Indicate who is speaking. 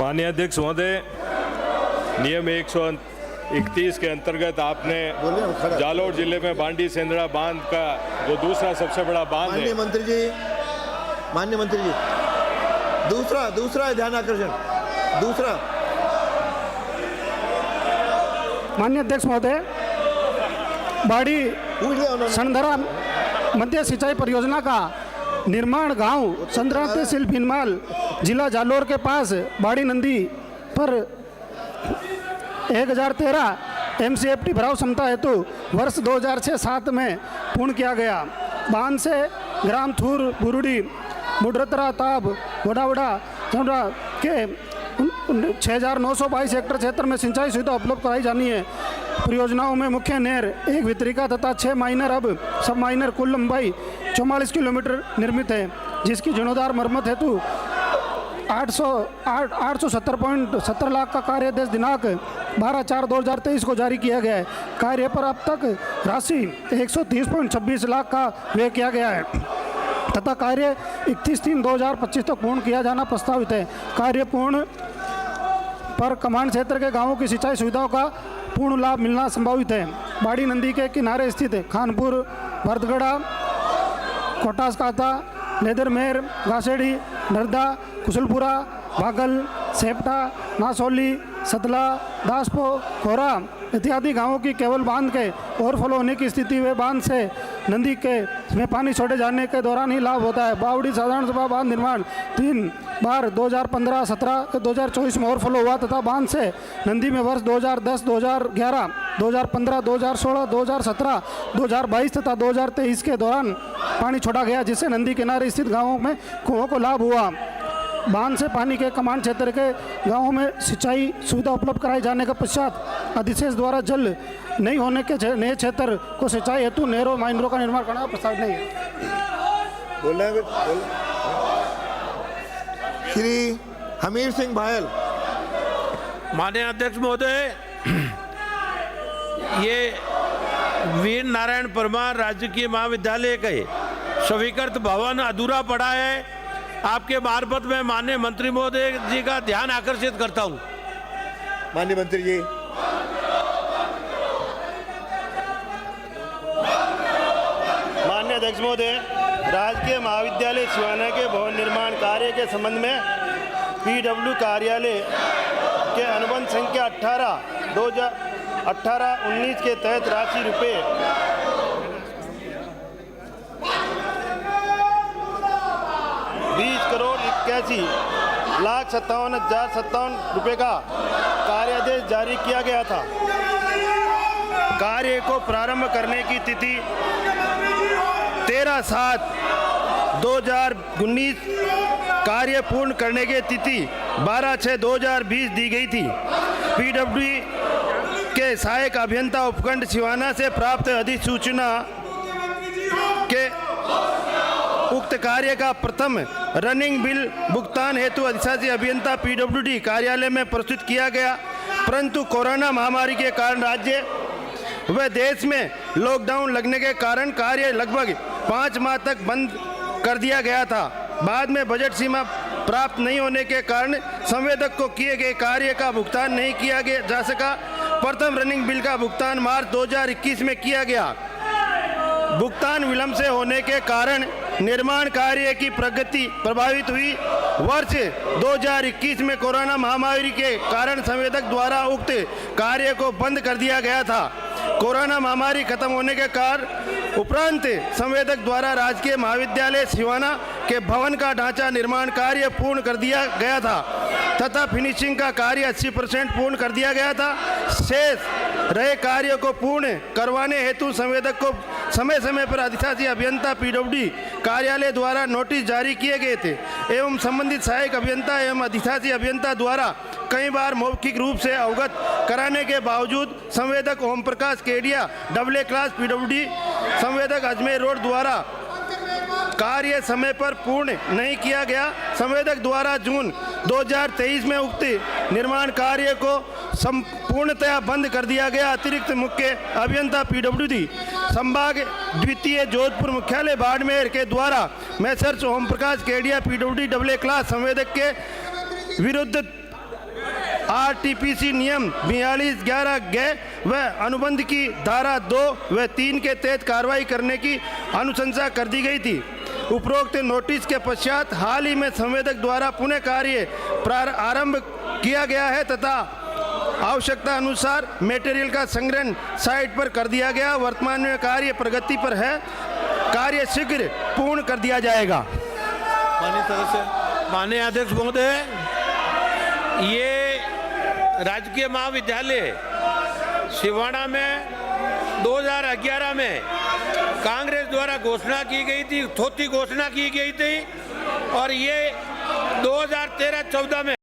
Speaker 1: माननीय अध्यक्ष महोदय, नियम 131 के अंतर्गत आपने जालोर जिले में बांडी सेंधड़ा बांध का जो दूसरा सबसे बड़ा बांध है।
Speaker 2: माननीय मंत्री जी, दूसरा ध्यान आकर्षण, दूसरा।
Speaker 3: माननीय अध्यक्ष महोदय, बाड़ी सनधरा मध्य सिंचाई परियोजना का निर्माण गांव संधरा तहसील भीनमाल जिला जालोर के पास बाड़ी नदी पर 1013 MCFT भराव क्षमता हेतु वर्ष 2006-07 में पूर्ण किया गया। बांध से ग्राम थूर, बुरुड़ी, मुड्रतरा, ताब, वडावड़ा चंद्रा के 6922 हेक्टेयर क्षेत्र में सिंचाई सुविधा उपलब्ध कराई जानी है। परियोजनाओं में मुख्य नहर, एक वितरिका तथा 6 माइनर अब सब माइनर कुल लंबाई 44 किलोमीटर निर्मित है, जिसकी जीर्णोद्धार मरम्मत हेतु 870.70 लाख का कार्यादेश दिनांक 12/4/2023 को जारी किया गया है। कार्य पर अब तक राशि 130.26 लाख का व्यय किया गया है तथा कार्य 31/3/2025 तक पूर्ण किया जाना प्रस्तावित है। कार्य पूर्ण पर कमांड क्षेत्र के गांवों की सिंचाई सुविधाओं का पूर्ण लाभ मिलना संभावित है। बाड़ी नदी के किनारे स्थित खानपुर, भरतगढ़ा, कोटासकाता, नेदरमेर, गासेड़ी, नरदा, कुशलपुरा, भागल, सेप्टा, नासोली, सतला, दासपो, खोरा इत्यादि गांवों की केवल बांध के ओवरफ्लो होने की स्थिति में बांध से नदी के में पानी छोड़े जाने के दौरान ही लाभ होता है। बावड़ी साधारण सभा बांध निर्माण 3 बार 2015-17 के 2024 में ओवरफ्लो हुआ तथा बांध से नदी में वर्ष 2010, 2011, 2015, 2016, 2017, 2022 तथा 2023 के दौरान पानी छोड़ा गया, जिससे नदी किनारे स्थित गाँवों में कुओं को लाभ हुआ। बांध से पानी के कमांड क्षेत्र के गांवों में सिंचाई सुविधा उपलब्ध कराए जाने के पश्चात अधिशेष द्वारा जल नहीं होने के नए क्षेत्र को सिंचाई हेतु नहरों माइनरों का निर्माण करना प्रस्तावित नहीं है।
Speaker 2: श्री हमीर सिंह भायल।
Speaker 4: माननीय अध्यक्ष महोदय, ये वीर नारायण परमार राजकीय महाविद्यालय के स्वीकृत भवन अधूरा पड़ा है। आपके मार्फत में माननीय मंत्री महोदय जी का ध्यान आकर्षित करता हूं।
Speaker 2: माननीय मंत्री जी।
Speaker 5: माननीय अध्यक्ष महोदय, राजकीय महाविद्यालय सिवाना के भवन निर्माण कार्य के संबंध में PW कार्यालय के अनुबंध संख्या 18/2018-19 के तहत राशि रुपये 20,81,57,057 रुपये का कार्यादेश जारी किया गया था। कार्य को प्रारंभ करने की तिथि 13/7/2019, कार्य पूर्ण करने की तिथि 12/6/2020 दी गई थी। PW के सहायक अभियंता उपखंड सिवाना से प्राप्त अधिसूचना के उक्त कार्य का प्रथम रनिंग बिल भुगतान हेतु अधिशासी अभियंता PWD कार्यालय में प्रस्तुत किया गया, परंतु कोरोना महामारी के कारण राज्य व देश में लॉकडाउन लगने के कारण कार्य लगभग 5 माह तक बंद कर दिया गया था। बाद में बजट सीमा प्राप्त नहीं होने के कारण संवेदक को किए गए कार्य का भुगतान नहीं किया जा सका। प्रथम रनिंग बिल का भुगतान मार्च 2021 में किया गया। भुगतान विलंब से होने के कारण निर्माण कार्य की प्रगति प्रभावित हुई। वर्ष 2021 में कोरोना महामारी के कारण संवेदक द्वारा उक्त कार्य को बंद कर दिया गया था। कोरोना महामारी खत्म होने के कारण उपरांत संवेदक द्वारा राजकीय महाविद्यालय सिवाना के भवन का ढांचा निर्माण कार्य पूर्ण कर दिया गया था तथा फिनिशिंग का कार्य 80% पूर्ण कर दिया गया था। शेष रहे कार्य को पूर्ण करवाने हेतु संवेदक को समय समय पर अधिशासी अभियंता PWD कार्यालय द्वारा नोटिस जारी किए गए थे एवं संबंधित सहायक अभियंता एवं अधिशासी अभियंता द्वारा कई बार मौखिक रूप से अवगत कराने के बावजूद संवेदक Om Prakash Kedia AA class PWD संवेदक अजमेर रोड द्वारा कार्य समय पर पूर्ण नहीं किया गया। संवेदक द्वारा जून 2023 में उक्त निर्माण कार्य को संपूर्णतया बंद कर दिया गया। अतिरिक्त मुख्य अभियंता PWD संभाग द्वितीय जोधपुर मुख्यालय बाड़मेर के द्वारा Messrs Om Prakash Kedia PWD AA class संवेदक के विरुद्ध आरटीपीसी नियम 4211 ग व अनुबंध की धारा 2 व 3 के तहत कार्रवाई करने की अनुशंसा कर दी गई थी। उपरोक्त नोटिस के पश्चात हाल ही में संवेदक द्वारा पुनः कार्य आरंभ किया गया है तथा आवश्यकता अनुसार मटेरियल का संग्रहण साइट पर कर दिया गया। वर्तमान में कार्य प्रगति पर है, कार्य शीघ्र पूर्ण कर दिया जाएगा।
Speaker 2: माननीय सदस्य,
Speaker 4: माननीय अध्यक्ष महोदय, ये राजकीय महाविद्यालय सिवाना में 2011 में कांग्रेस द्वारा घोषणा की गई थी, थोथी घोषणा की गई थी और ये 2013-14 में